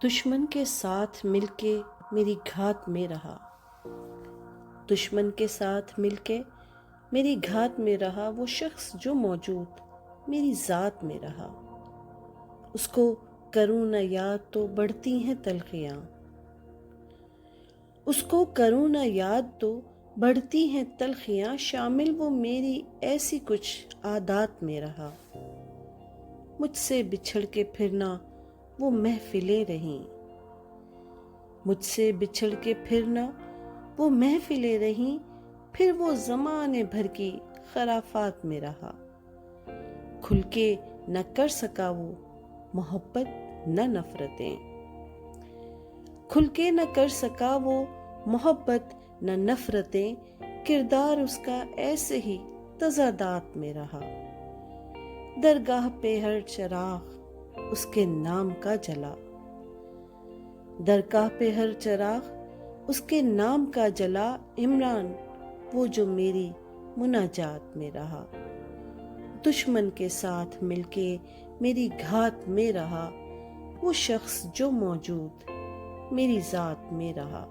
دشمن کے ساتھ مل کے میری گھات میں رہا، دشمن کے ساتھ مل کے میری گھات میں رہا، وہ شخص جو موجود میری ذات میں رہا۔ اس کو کروں نہ یاد تو بڑھتی ہیں تلخیاں، اس کو کروں نہ یاد تو بڑھتی ہیں تلخیاں، شامل وہ میری ایسی کچھ عادات میں رہا۔ مجھ سے بچھڑ کے پھرنا وہ محفلیں رہیں، مجھ سے بچھڑ کے پھرنا وہ محفلیں رہیں، پھر وہ زمانے بھر کی خرافات میں رہا۔ کھل کے نہ کر سکا وہ محبت نہ نفرتیں، کھل کے نہ کر سکا وہ محبت نہ نفرتیں، کردار اس کا ایسے ہی تضادات میں رہا۔ درگاہ پہ ہر چراغ اس کے نام کا جلا، درگاہ پہ ہر چراغ اس کے نام کا جلا، عمران وہ جو میری مناجات میں رہا۔ دشمن کے ساتھ مل کے میری گھات میں رہا، وہ شخص جو موجود میری ذات میں رہا۔